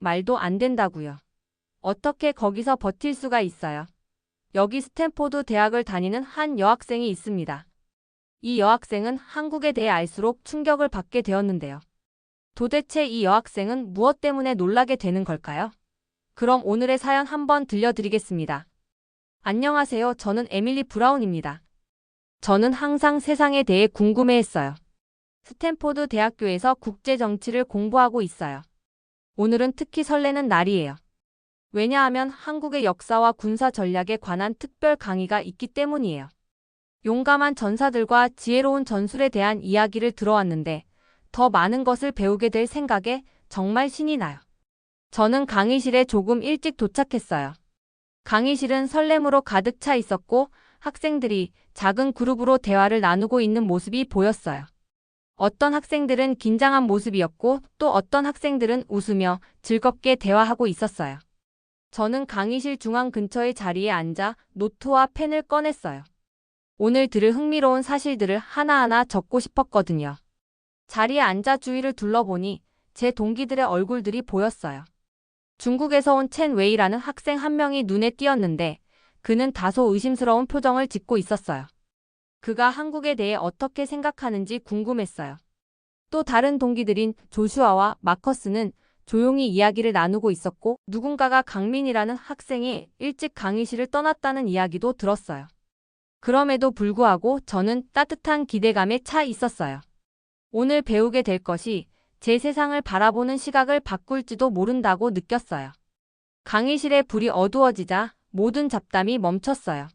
말도 안 된다고요. 어떻게 거기서 버틸 수가 있어요? 여기 스탠포드 대학을 다니는 한 여학생이 있습니다. 이 여학생은 한국에 대해 알수록 충격을 받게 되었는데요. 도대체 이 여학생은 무엇 때문에 놀라게 되는 걸까요? 그럼 오늘의 사연 한번 들려드리겠습니다. 안녕하세요. 저는 에밀리 브라운입니다. 저는 항상 세상에 대해 궁금해했어요. 스탠포드 대학교에서 국제 정치를 공부하고 있어요. 오늘은 특히 설레는 날이에요. 왜냐하면 한국의 역사와 군사 전략에 관한 특별 강의가 있기 때문이에요. 용감한 전사들과 지혜로운 전술에 대한 이야기를 들어왔는데 더 많은 것을 배우게 될 생각에 정말 신이 나요. 저는 강의실에 조금 일찍 도착했어요. 강의실은 설렘으로 가득 차 있었고 학생들이 작은 그룹으로 대화를 나누고 있는 모습이 보였어요. 어떤 학생들은 긴장한 모습이었고 또 어떤 학생들은 웃으며 즐겁게 대화하고 있었어요. 저는 강의실 중앙 근처의 자리에 앉아 노트와 펜을 꺼냈어요. 오늘 들을 흥미로운 사실들을 하나하나 적고 싶었거든요. 자리에 앉아 주위를 둘러보니 제 동기들의 얼굴들이 보였어요. 중국에서 온 첸 웨이라는 학생 한 명이 눈에 띄었는데 그는 다소 의심스러운 표정을 짓고 있었어요. 그가 한국에 대해 어떻게 생각하는지 궁금했어요. 또 다른 동기들인 조슈아와 마커스는 조용히 이야기를 나누고 있었고 누군가가 강민이라는 학생이 일찍 강의실을 떠났다는 이야기도 들었어요. 그럼에도 불구하고 저는 따뜻한 기대감에 차 있었어요. 오늘 배우게 될 것이 제 세상을 바라보는 시각을 바꿀지도 모른다고 느꼈어요. 강의실의 불이 어두워지자 모든 잡담이 멈췄어요.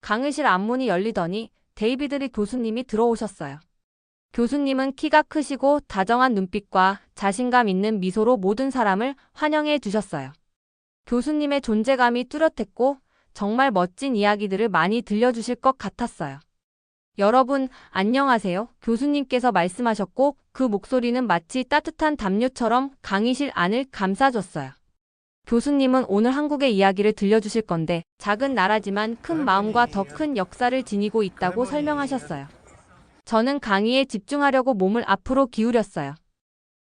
강의실 앞문이 열리더니 데이비드 리 교수님이 들어오셨어요. 교수님은 키가 크시고 다정한 눈빛과 자신감 있는 미소로 모든 사람을 환영해 주셨어요. 교수님의 존재감이 뚜렷했고 정말 멋진 이야기들을 많이 들려주실 것 같았어요. 여러분, 안녕하세요. 교수님께서 말씀하셨고 그 목소리는 마치 따뜻한 담요처럼 강의실 안을 감싸줬어요. 교수님은 오늘 한국의 이야기를 들려주실 건데 작은 나라지만 큰 마음과 더 큰 역사를 지니고 있다고 설명하셨어요. 저는 강의에 집중하려고 몸을 앞으로 기울였어요.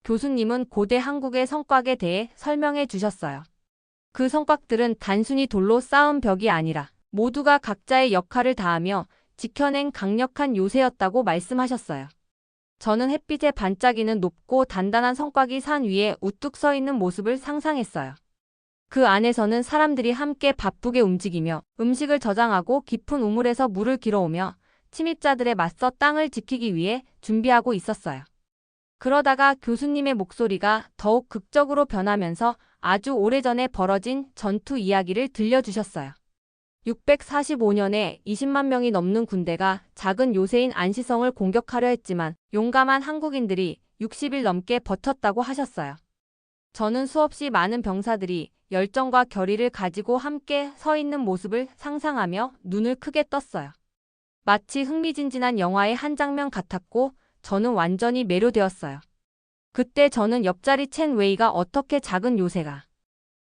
교수님은 고대 한국의 성곽에 대해 설명해 주셨어요. 그 성곽들은 단순히 돌로 쌓은 벽이 아니라 모두가 각자의 역할을 다하며 지켜낸 강력한 요새였다고 말씀하셨어요. 저는 햇빛에 반짝이는 높고 단단한 성곽이 산 위에 우뚝 서 있는 모습을 상상했어요. 그 안에서는 사람들이 함께 바쁘게 움직이며 음식을 저장하고 깊은 우물에서 물을 길어오며 침입자들에 맞서 땅을 지키기 위해 준비하고 있었어요. 그러다가 교수님의 목소리가 더욱 극적으로 변하면서 아주 오래전에 벌어진 전투 이야기를 들려주셨어요. 645년에 20만 명이 넘는 군대가 작은 요새인 안시성을 공격하려 했지만 용감한 한국인들이 60일 넘게 버텼다고 하셨어요. 저는 수없이 많은 병사들이 열정과 결의를 가지고 함께 서 있는 모습을 상상하며 눈을 크게 떴어요. 마치 흥미진진한 영화의 한 장면 같았고 저는 완전히 매료되었어요. 그때 저는 옆자리 첸 웨이가 어떻게 작은 요새가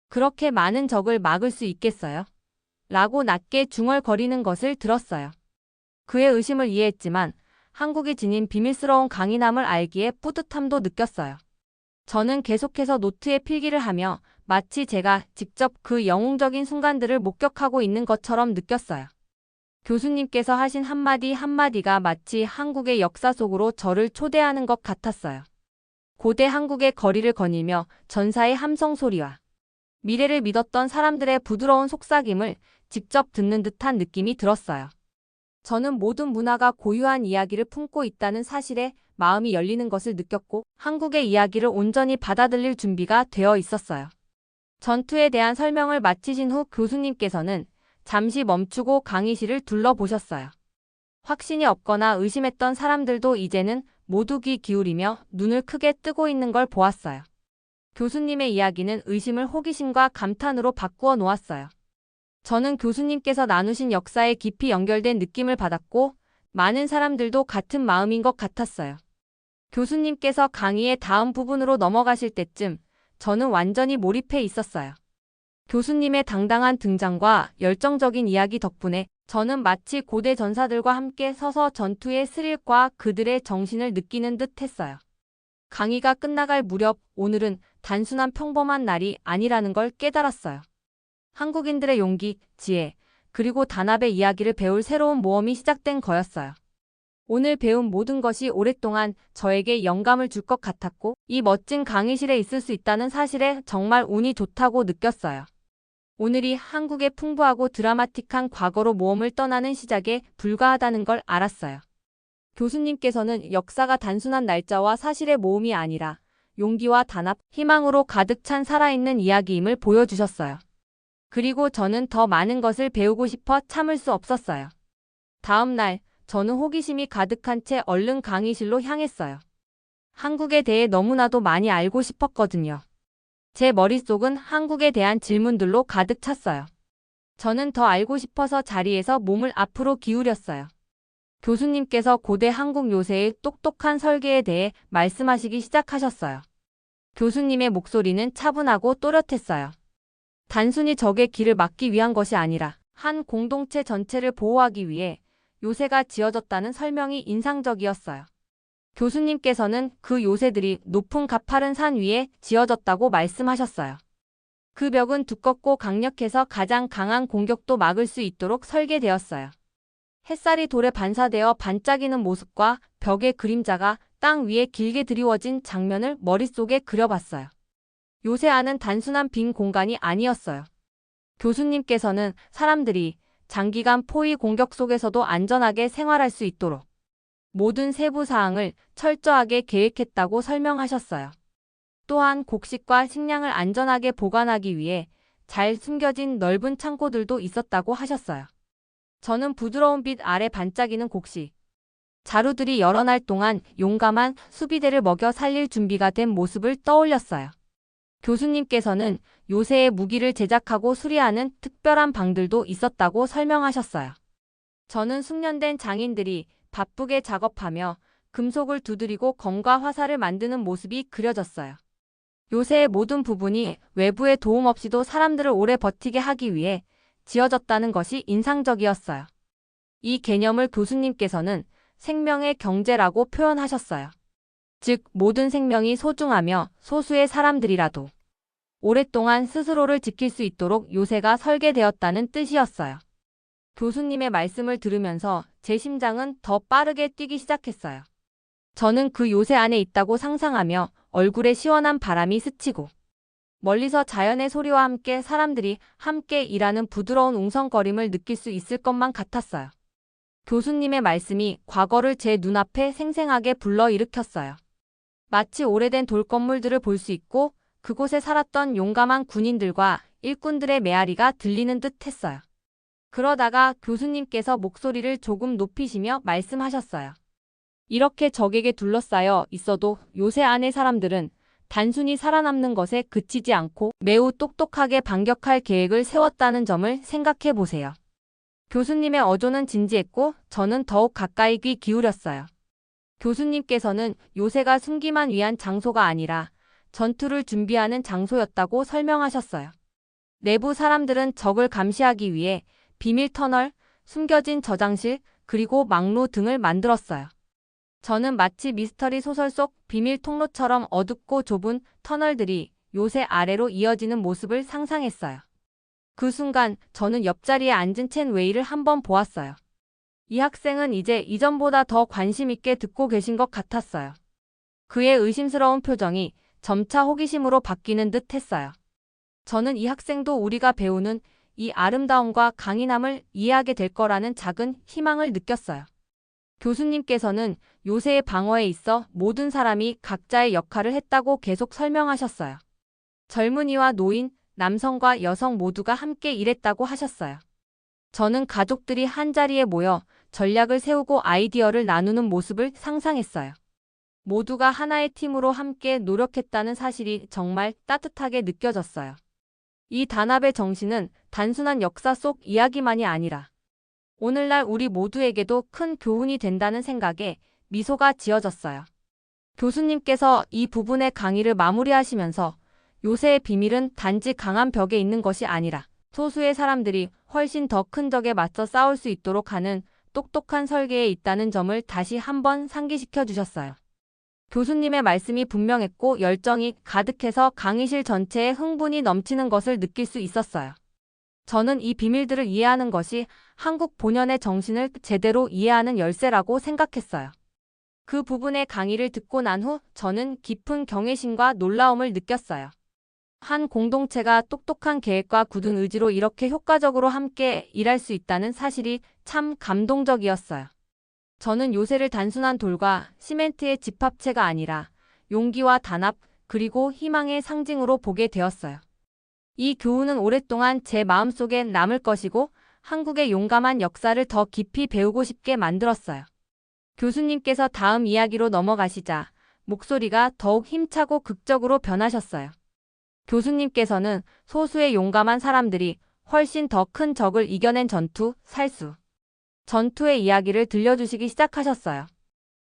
그렇게 많은 적을 막을 수 있겠어요? 라고 낮게 중얼거리는 것을 들었어요. 그의 의심을 이해했지만 한국이 지닌 비밀스러운 강인함을 알기에 뿌듯함도 느꼈어요. 저는 계속해서 노트에 필기를 하며 마치 제가 직접 그 영웅적인 순간들을 목격하고 있는 것처럼 느꼈어요. 교수님께서 하신 한마디 한마디가 마치 한국의 역사 속으로 저를 초대하는 것 같았어요. 고대 한국의 거리를 거닐며 전사의 함성 소리와 미래를 믿었던 사람들의 부드러운 속삭임을 직접 듣는 듯한 느낌이 들었어요. 저는 모든 문화가 고유한 이야기를 품고 있다는 사실에 마음이 열리는 것을 느꼈고 한국의 이야기를 온전히 받아들일 준비가 되어 있었어요. 전투에 대한 설명을 마치신 후 교수님께서는 잠시 멈추고 강의실을 둘러보셨어요. 확신이 없거나 의심했던 사람들도 이제는 모두 귀 기울이며 눈을 크게 뜨고 있는 걸 보았어요. 교수님의 이야기는 의심을 호기심과 감탄으로 바꾸어 놓았어요. 저는 교수님께서 나누신 역사에 깊이 연결된 느낌을 받았고 많은 사람들도 같은 마음인 것 같았어요. 교수님께서 강의의 다음 부분으로 넘어가실 때쯤 저는 완전히 몰입해 있었어요. 교수님의 당당한 등장과 열정적인 이야기 덕분에 저는 마치 고대 전사들과 함께 서서 전투의 스릴과 그들의 정신을 느끼는 듯 했어요. 강의가 끝나갈 무렵 오늘은 단순한 평범한 날이 아니라는 걸 깨달았어요. 한국인들의 용기, 지혜, 그리고 단합의 이야기를 배울 새로운 모험이 시작된 거였어요. 오늘 배운 모든 것이 오랫동안 저에게 영감을 줄 것 같았고, 이 멋진 강의실에 있을 수 있다는 사실에 정말 운이 좋다고 느꼈어요. 오늘이 한국의 풍부하고 드라마틱한 과거로 모험을 떠나는 시작에 불과하다는 걸 알았어요. 교수님께서는 역사가 단순한 날짜와 사실의 모음이 아니라 용기와 단합, 희망으로 가득 찬 살아있는 이야기임을 보여주셨어요. 그리고 저는 더 많은 것을 배우고 싶어 참을 수 없었어요. 다음 날, 저는 호기심이 가득한 채 얼른 강의실로 향했어요. 한국에 대해 너무나도 많이 알고 싶었거든요. 제 머릿속은 한국에 대한 질문들로 가득 찼어요. 저는 더 알고 싶어서 자리에서 몸을 앞으로 기울였어요. 교수님께서 고대 한국 요새의 똑똑한 설계에 대해 말씀하시기 시작하셨어요. 교수님의 목소리는 차분하고 또렷했어요. 단순히 적의 길을 막기 위한 것이 아니라 한 공동체 전체를 보호하기 위해 요새가 지어졌다는 설명이 인상적이었어요. 교수님께서는 그 요새들이 높은 가파른 산 위에 지어졌다고 말씀하셨어요. 그 벽은 두껍고 강력해서 가장 강한 공격도 막을 수 있도록 설계되었어요. 햇살이 돌에 반사되어 반짝이는 모습과 벽의 그림자가 땅 위에 길게 드리워진 장면을 머릿속에 그려봤어요. 요새 안은 단순한 빈 공간이 아니었어요. 교수님께서는 사람들이 장기간 포위 공격 속에서도 안전하게 생활할 수 있도록 모든 세부 사항을 철저하게 계획했다고 설명하셨어요. 또한 곡식과 식량을 안전하게 보관하기 위해 잘 숨겨진 넓은 창고들도 있었다고 하셨어요. 저는 부드러운 빛 아래 반짝이는 곡식, 자루들이 여러 날 동안 용감한 수비대를 먹여 살릴 준비가 된 모습을 떠올렸어요. 교수님께서는 요새의 무기를 제작하고 수리하는 특별한 방들도 있었다고 설명하셨어요. 저는 숙련된 장인들이 바쁘게 작업하며 금속을 두드리고 검과 화살을 만드는 모습이 그려졌어요. 요새의 모든 부분이 외부의 도움 없이도 사람들을 오래 버티게 하기 위해 지어졌다는 것이 인상적이었어요. 이 개념을 교수님께서는 생명의 경제라고 표현하셨어요. 즉, 모든 생명이 소중하며 소수의 사람들이라도 오랫동안 스스로를 지킬 수 있도록 요새가 설계되었다는 뜻이었어요. 교수님의 말씀을 들으면서 제 심장은 더 빠르게 뛰기 시작했어요. 저는 그 요새 안에 있다고 상상하며 얼굴에 시원한 바람이 스치고 멀리서 자연의 소리와 함께 사람들이 함께 일하는 부드러운 웅성거림을 느낄 수 있을 것만 같았어요. 교수님의 말씀이 과거를 제 눈앞에 생생하게 불러일으켰어요. 마치 오래된 돌건물들을 볼 수 있고 그곳에 살았던 용감한 군인들과 일꾼들의 메아리가 들리는 듯 했어요. 그러다가 교수님께서 목소리를 조금 높이시며 말씀하셨어요. 이렇게 적에게 둘러싸여 있어도 요새 안의 사람들은 단순히 살아남는 것에 그치지 않고 매우 똑똑하게 반격할 계획을 세웠다는 점을 생각해 보세요. 교수님의 어조는 진지했고 저는 더욱 가까이 귀 기울였어요. 교수님께서는 요새가 숨기만 위한 장소가 아니라 전투를 준비하는 장소였다고 설명하셨어요. 내부 사람들은 적을 감시하기 위해 비밀 터널, 숨겨진 저장실, 그리고 망로 등을 만들었어요. 저는 마치 미스터리 소설 속 비밀 통로처럼 어둡고 좁은 터널들이 요새 아래로 이어지는 모습을 상상했어요. 그 순간 저는 옆자리에 앉은 첸 웨이를 한번 보았어요. 이 학생은 이제 이전보다 더 관심 있게 듣고 계신 것 같았어요. 그의 의심스러운 표정이 점차 호기심으로 바뀌는 듯 했어요. 저는 이 학생도 우리가 배우는 이 아름다움과 강인함을 이해하게 될 거라는 작은 희망을 느꼈어요. 교수님께서는 요새의 방어에 있어 모든 사람이 각자의 역할을 했다고 계속 설명하셨어요. 젊은이와 노인, 남성과 여성 모두가 함께 일했다고 하셨어요. 저는 가족들이 한자리에 모여 전략을 세우고 아이디어를 나누는 모습을 상상했어요. 모두가 하나의 팀으로 함께 노력했다는 사실이 정말 따뜻하게 느껴졌어요. 이 단합의 정신은 단순한 역사 속 이야기만이 아니라 오늘날 우리 모두에게도 큰 교훈이 된다는 생각에 미소가 지어졌어요. 교수님께서 이 부분의 강의를 마무리하시면서 요새의 비밀은 단지 강한 벽에 있는 것이 아니라 소수의 사람들이 훨씬 더 큰 적에 맞서 싸울 수 있도록 하는 똑똑한 설계에 있다는 점을 다시 한번 상기시켜 주셨어요. 교수님의 말씀이 분명했고 열정이 가득해서 강의실 전체에 흥분이 넘치는 것을 느낄 수 있었어요. 저는 이 비밀들을 이해하는 것이 한국 본연의 정신을 제대로 이해하는 열쇠라고 생각했어요. 그 부분의 강의를 듣고 난 후 저는 깊은 경외심과 놀라움을 느꼈어요. 한 공동체가 똑똑한 계획과 굳은 의지로 이렇게 효과적으로 함께 일할 수 있다는 사실이 참 감동적이었어요. 저는 요새를 단순한 돌과 시멘트의 집합체가 아니라 용기와 단합, 그리고 희망의 상징으로 보게 되었어요. 이 교훈은 오랫동안 제 마음속에 남을 것이고 한국의 용감한 역사를 더 깊이 배우고 싶게 만들었어요. 교수님께서 다음 이야기로 넘어가시자 목소리가 더욱 힘차고 극적으로 변하셨어요. 교수님께서는 소수의 용감한 사람들이 훨씬 더 큰 적을 이겨낸 전투의 이야기를 들려주시기 시작하셨어요.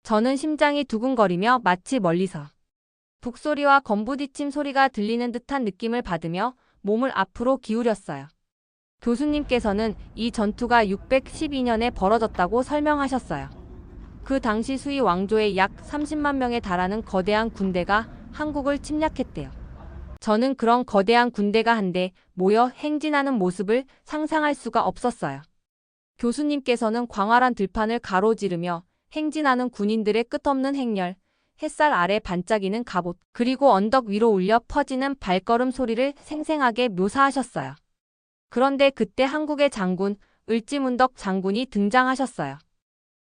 저는 심장이 두근거리며 마치 멀리서 북소리와 건부딪힘 소리가 들리는 듯한 느낌을 받으며 몸을 앞으로 기울였어요. 교수님께서는 이 전투가 612년에 벌어졌다고 설명하셨어요. 그 당시 수이 왕조의 약 30만 명에 달하는 거대한 군대가 한국을 침략했대요. 저는 그런 거대한 군대가 한데 모여 행진하는 모습을 상상할 수가 없었어요. 교수님께서는 광활한 들판을 가로지르며 행진하는 군인들의 끝없는 행렬, 햇살 아래 반짝이는 갑옷, 그리고 언덕 위로 울려 퍼지는 발걸음 소리를 생생하게 묘사하셨어요. 그런데 그때 한국의 장군, 을지문덕 장군이 등장하셨어요.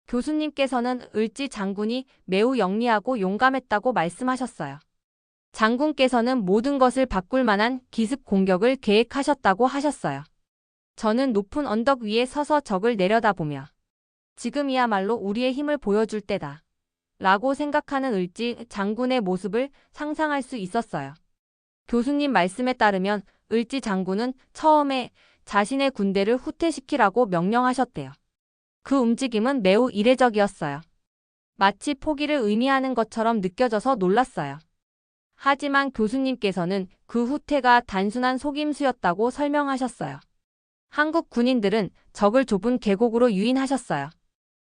교수님께서는 을지 장군이 매우 영리하고 용감했다고 말씀하셨어요. 장군께서는 모든 것을 바꿀 만한 기습 공격을 계획하셨다고 하셨어요. 저는 높은 언덕 위에 서서 적을 내려다보며 지금이야말로 우리의 힘을 보여줄 때다 라고 생각하는 을지 장군의 모습을 상상할 수 있었어요. 교수님 말씀에 따르면 을지 장군은 처음에 자신의 군대를 후퇴시키라고 명령하셨대요. 그 움직임은 매우 이례적이었어요. 마치 포기를 의미하는 것처럼 느껴져서 놀랐어요. 하지만 교수님께서는 그 후퇴가 단순한 속임수였다고 설명하셨어요. 한국 군인들은 적을 좁은 계곡으로 유인하셨어요.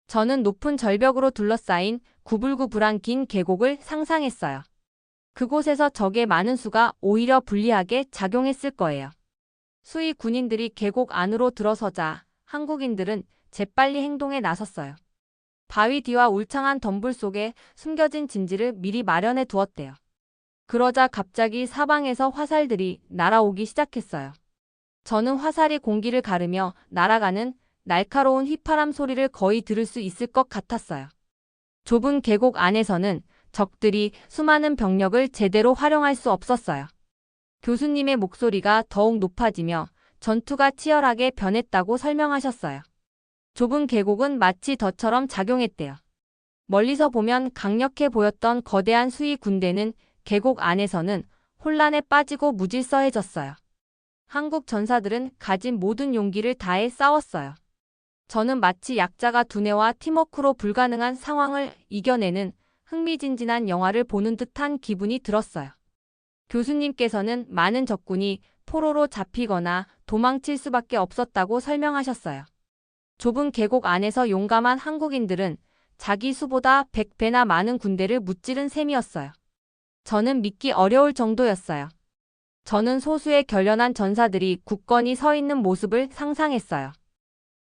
저는 높은 절벽으로 둘러싸인 구불구불한 긴 계곡을 상상했어요. 그곳에서 적의 많은 수가 오히려 불리하게 작용했을 거예요. 수의 군인들이 계곡 안으로 들어서자 한국인들은 재빨리 행동에 나섰어요. 바위 뒤와 울창한 덤불 속에 숨겨진 진지를 미리 마련해 두었대요. 그러자 갑자기 사방에서 화살들이 날아오기 시작했어요. 저는 화살이 공기를 가르며 날아가는 날카로운 휘파람 소리를 거의 들을 수 있을 것 같았어요. 좁은 계곡 안에서는 적들이 수많은 병력을 제대로 활용할 수 없었어요. 교수님의 목소리가 더욱 높아지며 전투가 치열하게 변했다고 설명하셨어요. 좁은 계곡은 마치 덫처럼 작용했대요. 멀리서 보면 강력해 보였던 거대한 수의 군대는 계곡 안에서는 혼란에 빠지고 무질서해졌어요. 한국 전사들은 가진 모든 용기를 다해 싸웠어요. 저는 마치 약자가 두뇌와 팀워크로 불가능한 상황을 이겨내는 흥미진진한 영화를 보는 듯한 기분이 들었어요. 교수님께서는 많은 적군이 포로로 잡히거나 도망칠 수밖에 없었다고 설명하셨어요. 좁은 계곡 안에서 용감한 한국인들은 자기 수보다 100배나 많은 군대를 무찌른 셈이었어요. 저는 믿기 어려울 정도였어요. 저는 소수의 결연한 전사들이 굳건히 서 있는 모습을 상상했어요.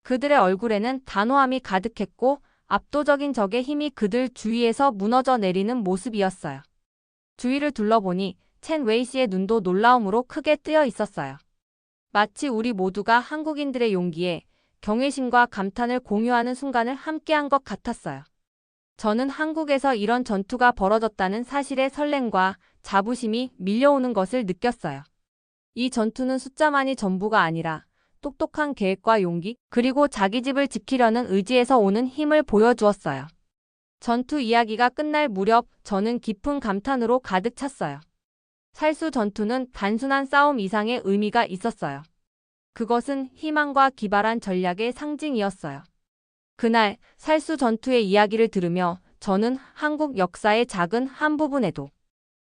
그들의 얼굴에는 단호함이 가득했고 압도적인 적의 힘이 그들 주위에서 무너져 내리는 모습이었어요. 주위를 둘러보니 첸 웨이시의 눈도 놀라움으로 크게 뜨여 있었어요. 마치 우리 모두가 한국인들의 용기에 경외심과 감탄을 공유하는 순간을 함께한 것 같았어요. 저는 한국에서 이런 전투가 벌어졌다는 사실의 설렘과 자부심이 밀려오는 것을 느꼈어요. 이 전투는 숫자만이 전부가 아니라 똑똑한 계획과 용기, 그리고 자기 집을 지키려는 의지에서 오는 힘을 보여주었어요. 전투 이야기가 끝날 무렵 저는 깊은 감탄으로 가득 찼어요. 살수 전투는 단순한 싸움 이상의 의미가 있었어요. 그것은 희망과 기발한 전략의 상징이었어요. 그날 살수 전투의 이야기를 들으며 저는 한국 역사의 작은 한 부분에도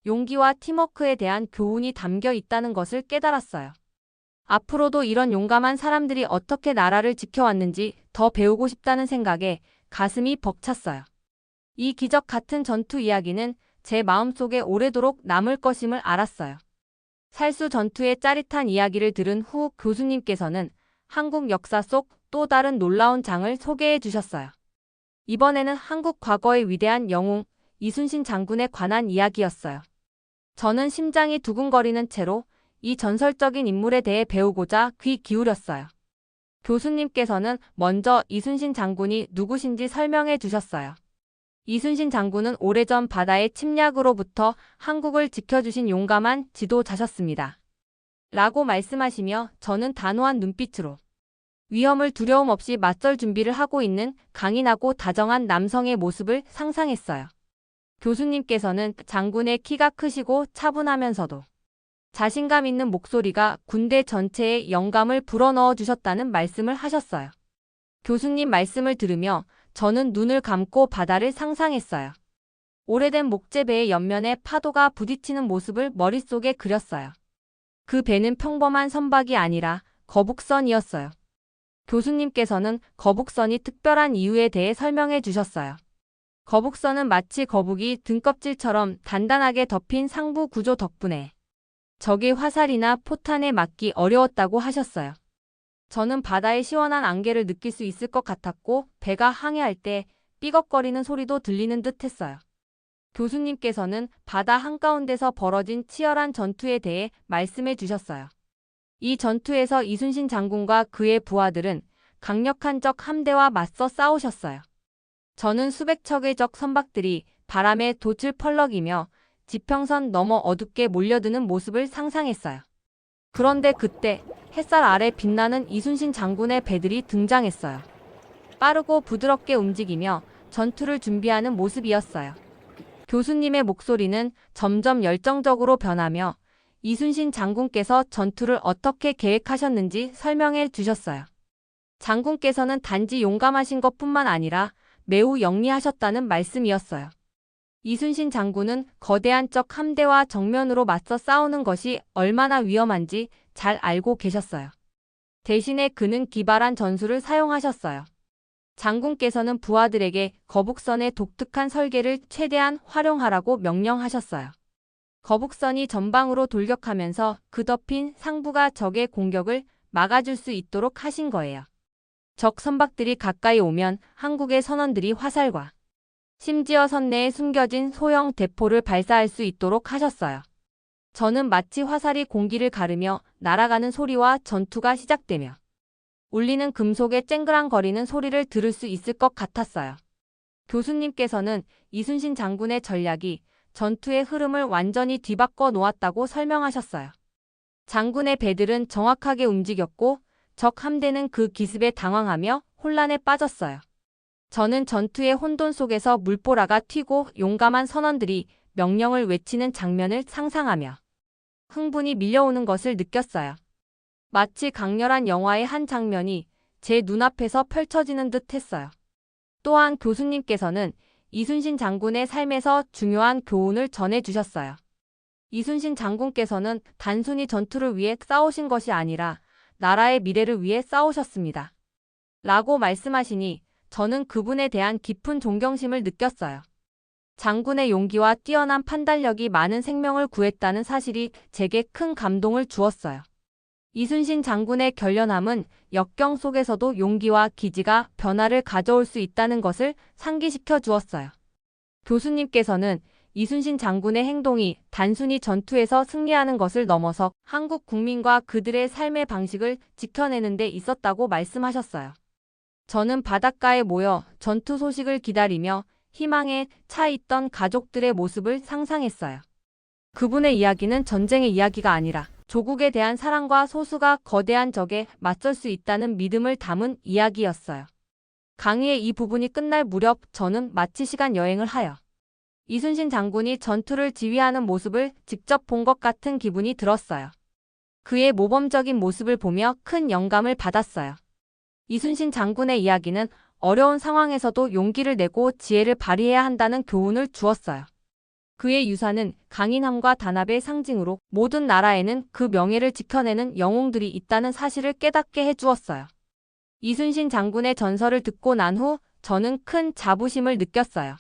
용기와 팀워크에 대한 교훈이 담겨 있다는 것을 깨달았어요. 앞으로도 이런 용감한 사람들이 어떻게 나라를 지켜왔는지 더 배우고 싶다는 생각에 가슴이 벅찼어요. 이 기적 같은 전투 이야기는 제 마음속에 오래도록 남을 것임을 알았어요. 살수 전투의 짜릿한 이야기를 들은 후 교수님께서는 한국 역사 속 또 다른 놀라운 장을 소개해 주셨어요. 이번에는 한국 과거의 위대한 영웅 이순신 장군에 관한 이야기였어요. 저는 심장이 두근거리는 채로 이 전설적인 인물에 대해 배우고자 귀 기울였어요. 교수님께서는 먼저 이순신 장군이 누구신지 설명해 주셨어요. 이순신 장군은 오래전 바다의 침략으로부터 한국을 지켜주신 용감한 지도자셨습니다. 라고 말씀하시며 저는 단호한 눈빛으로 위험을 두려움 없이 맞설 준비를 하고 있는 강인하고 다정한 남성의 모습을 상상했어요. 교수님께서는 장군의 키가 크시고 차분하면서도 자신감 있는 목소리가 군대 전체에 영감을 불어넣어 주셨다는 말씀을 하셨어요. 교수님 말씀을 들으며 저는 눈을 감고 바다를 상상했어요. 오래된 목재배의 옆면에 파도가 부딪히는 모습을 머릿속에 그렸어요. 그 배는 평범한 선박이 아니라 거북선이었어요. 교수님께서는 거북선이 특별한 이유에 대해 설명해 주셨어요. 거북선은 마치 거북이 등껍질처럼 단단하게 덮인 상부 구조 덕분에 적의 화살이나 포탄에 맞기 어려웠다고 하셨어요. 저는 바다의 시원한 안개를 느낄 수 있을 것 같았고 배가 항해할 때 삐걱거리는 소리도 들리는 듯 했어요. 교수님께서는 바다 한가운데서 벌어진 치열한 전투에 대해 말씀해 주셨어요. 이 전투에서 이순신 장군과 그의 부하들은 강력한 적 함대와 맞서 싸우셨어요. 저는 수백 척의 적 선박들이 바람에 돛을 펄럭이며 지평선 너머 어둡게 몰려드는 모습을 상상했어요. 그런데 그때 햇살 아래 빛나는 이순신 장군의 배들이 등장했어요. 빠르고 부드럽게 움직이며 전투를 준비하는 모습이었어요. 교수님의 목소리는 점점 열정적으로 변하며 이순신 장군께서 전투를 어떻게 계획하셨는지 설명해 주셨어요. 장군께서는 단지 용감하신 것뿐만 아니라 매우 영리하셨다는 말씀이었어요. 이순신 장군은 거대한 적 함대와 정면으로 맞서 싸우는 것이 얼마나 위험한지 잘 알고 계셨어요. 대신에 그는 기발한 전술을 사용하셨어요. 장군께서는 부하들에게 거북선의 독특한 설계를 최대한 활용하라고 명령하셨어요. 거북선이 전방으로 돌격하면서 그 덮인 상부가 적의 공격을 막아줄 수 있도록 하신 거예요. 적 선박들이 가까이 오면 한국의 선원들이 화살과 심지어 선내에 숨겨진 소형 대포를 발사할 수 있도록 하셨어요. 저는 마치 화살이 공기를 가르며 날아가는 소리와 전투가 시작되며 울리는 금속의 쨍그랑거리는 소리를 들을 수 있을 것 같았어요. 교수님께서는 이순신 장군의 전략이 전투의 흐름을 완전히 뒤바꿔 놓았다고 설명하셨어요. 장군의 배들은 정확하게 움직였고 적 함대는 그 기습에 당황하며 혼란에 빠졌어요. 저는 전투의 혼돈 속에서 물보라가 튀고 용감한 선원들이 명령을 외치는 장면을 상상하며 흥분이 밀려오는 것을 느꼈어요. 마치 강렬한 영화의 한 장면이 제 눈앞에서 펼쳐지는 듯 했어요. 또한 교수님께서는 이순신 장군의 삶에서 중요한 교훈을 전해주셨어요. 이순신 장군께서는 단순히 전투를 위해 싸우신 것이 아니라 나라의 미래를 위해 싸우셨습니다. 라고 말씀하시니 저는 그분에 대한 깊은 존경심을 느꼈어요. 장군의 용기와 뛰어난 판단력이 많은 생명을 구했다는 사실이 제게 큰 감동을 주었어요. 이순신 장군의 결연함은 역경 속에서도 용기와 기지가 변화를 가져올 수 있다는 것을 상기시켜 주었어요. 교수님께서는 이순신 장군의 행동이 단순히 전투에서 승리하는 것을 넘어서 한국 국민과 그들의 삶의 방식을 지켜내는 데 있었다고 말씀하셨어요. 저는 바닷가에 모여 전투 소식을 기다리며 희망에 차 있던 가족들의 모습을 상상했어요. 그분의 이야기는 전쟁의 이야기가 아니라 조국에 대한 사랑과 소수가 거대한 적에 맞설 수 있다는 믿음을 담은 이야기였어요. 강의의 이 부분이 끝날 무렵 저는 마치 시간 여행을 하여 이순신 장군이 전투를 지휘하는 모습을 직접 본 것 같은 기분이 들었어요. 그의 모범적인 모습을 보며 큰 영감을 받았어요. 이순신 장군의 이야기는 어려운 상황에서도 용기를 내고 지혜를 발휘해야 한다는 교훈을 주었어요. 그의 유산은 강인함과 단합의 상징으로 모든 나라에는 그 명예를 지켜내는 영웅들이 있다는 사실을 깨닫게 해주었어요. 이순신 장군의 전설을 듣고 난 후 저는 큰 자부심을 느꼈어요.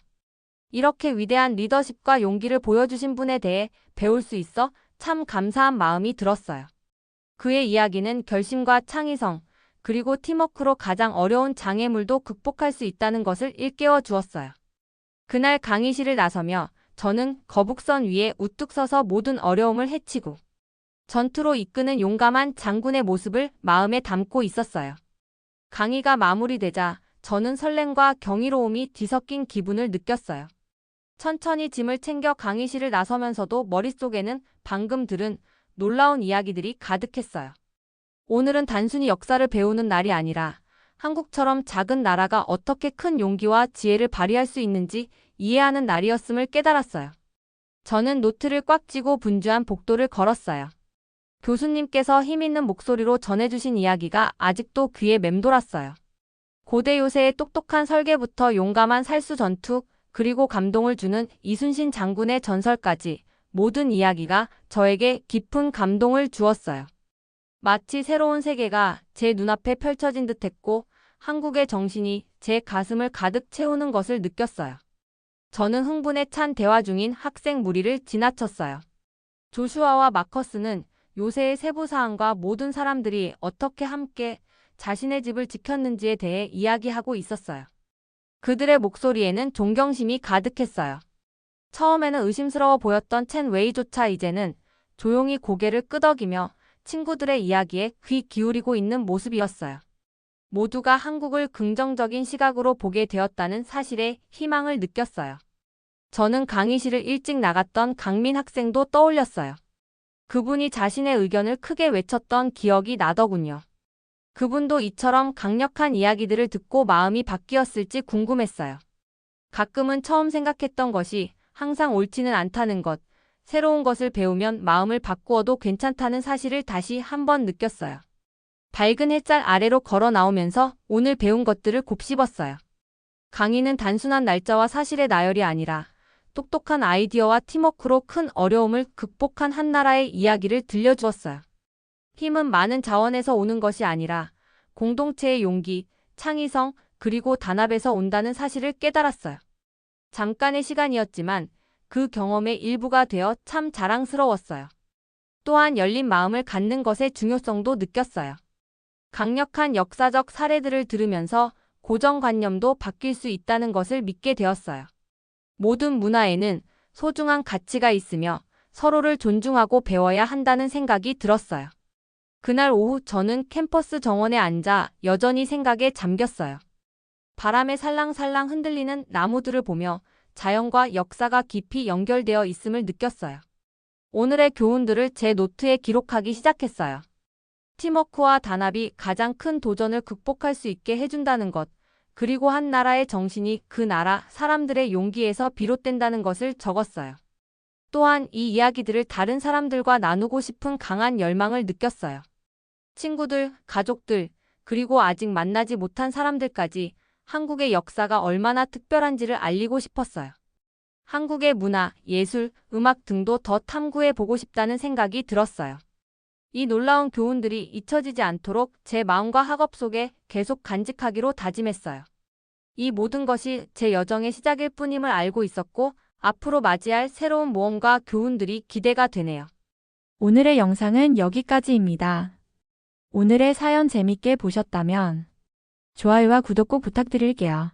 이렇게 위대한 리더십과 용기를 보여주신 분에 대해 배울 수 있어 참 감사한 마음이 들었어요. 그의 이야기는 결심과 창의성, 그리고 팀워크로 가장 어려운 장애물도 극복할 수 있다는 것을 일깨워 주었어요. 그날 강의실을 나서며 저는 거북선 위에 우뚝 서서 모든 어려움을 헤치고 전투로 이끄는 용감한 장군의 모습을 마음에 담고 있었어요. 강의가 마무리되자 저는 설렘과 경이로움이 뒤섞인 기분을 느꼈어요. 천천히 짐을 챙겨 강의실을 나서면서도 머릿속에는 방금 들은 놀라운 이야기들이 가득했어요. 오늘은 단순히 역사를 배우는 날이 아니라 한국처럼 작은 나라가 어떻게 큰 용기와 지혜를 발휘할 수 있는지 이해하는 날이었음을 깨달았어요. 저는 노트를 꽉 쥐고 분주한 복도를 걸었어요. 교수님께서 힘있는 목소리로 전해주신 이야기가 아직도 귀에 맴돌았어요. 고대 요새의 똑똑한 설계부터 용감한 살수 전투, 그리고 감동을 주는 이순신 장군의 전설까지 모든 이야기가 저에게 깊은 감동을 주었어요. 마치 새로운 세계가 제 눈앞에 펼쳐진 듯했고 한국의 정신이 제 가슴을 가득 채우는 것을 느꼈어요. 저는 흥분에 찬 대화 중인 학생 무리를 지나쳤어요. 조슈아와 마커스는 요새의 세부 사항과 모든 사람들이 어떻게 함께 자신의 집을 지켰는지에 대해 이야기하고 있었어요. 그들의 목소리에는 존경심이 가득했어요. 처음에는 의심스러워 보였던 첸 웨이조차 이제는 조용히 고개를 끄덕이며 친구들의 이야기에 귀 기울이고 있는 모습이었어요. 모두가 한국을 긍정적인 시각으로 보게 되었다는 사실에 희망을 느꼈어요. 저는 강의실을 일찍 나갔던 강민 학생도 떠올렸어요. 그분이 자신의 의견을 크게 외쳤던 기억이 나더군요. 그분도 이처럼 강력한 이야기들을 듣고 마음이 바뀌었을지 궁금했어요. 가끔은 처음 생각했던 것이 항상 옳지는 않다는 것, 새로운 것을 배우면 마음을 바꾸어도 괜찮다는 사실을 다시 한번 느꼈어요. 밝은 햇살 아래로 걸어 나오면서 오늘 배운 것들을 곱씹었어요. 강의는 단순한 날짜와 사실의 나열이 아니라 똑똑한 아이디어와 팀워크로 큰 어려움을 극복한 한 나라의 이야기를 들려주었어요. 힘은 많은 자원에서 오는 것이 아니라 공동체의 용기, 창의성, 그리고 단합에서 온다는 사실을 깨달았어요. 잠깐의 시간이었지만 그 경험의 일부가 되어 참 자랑스러웠어요. 또한 열린 마음을 갖는 것의 중요성도 느꼈어요. 강력한 역사적 사례들을 들으면서 고정관념도 바뀔 수 있다는 것을 믿게 되었어요. 모든 문화에는 소중한 가치가 있으며 서로를 존중하고 배워야 한다는 생각이 들었어요. 그날 오후 저는 캠퍼스 정원에 앉아 여전히 생각에 잠겼어요. 바람에 살랑살랑 흔들리는 나무들을 보며 자연과 역사가 깊이 연결되어 있음을 느꼈어요. 오늘의 교훈들을 제 노트에 기록하기 시작했어요. 팀워크와 단합이 가장 큰 도전을 극복할 수 있게 해준다는 것, 그리고 한 나라의 정신이 그 나라 사람들의 용기에서 비롯된다는 것을 적었어요. 또한 이 이야기들을 다른 사람들과 나누고 싶은 강한 열망을 느꼈어요. 친구들, 가족들, 그리고 아직 만나지 못한 사람들까지 한국의 역사가 얼마나 특별한지를 알리고 싶었어요. 한국의 문화, 예술, 음악 등도 더 탐구해 보고 싶다는 생각이 들었어요. 이 놀라운 교훈들이 잊혀지지 않도록 제 마음과 학업 속에 계속 간직하기로 다짐했어요. 이 모든 것이 제 여정의 시작일 뿐임을 알고 있었고 앞으로 맞이할 새로운 모험과 교훈들이 기대가 되네요. 오늘의 영상은 여기까지입니다. 오늘의 사연 재밌게 보셨다면 좋아요와 구독 꼭 부탁드릴게요.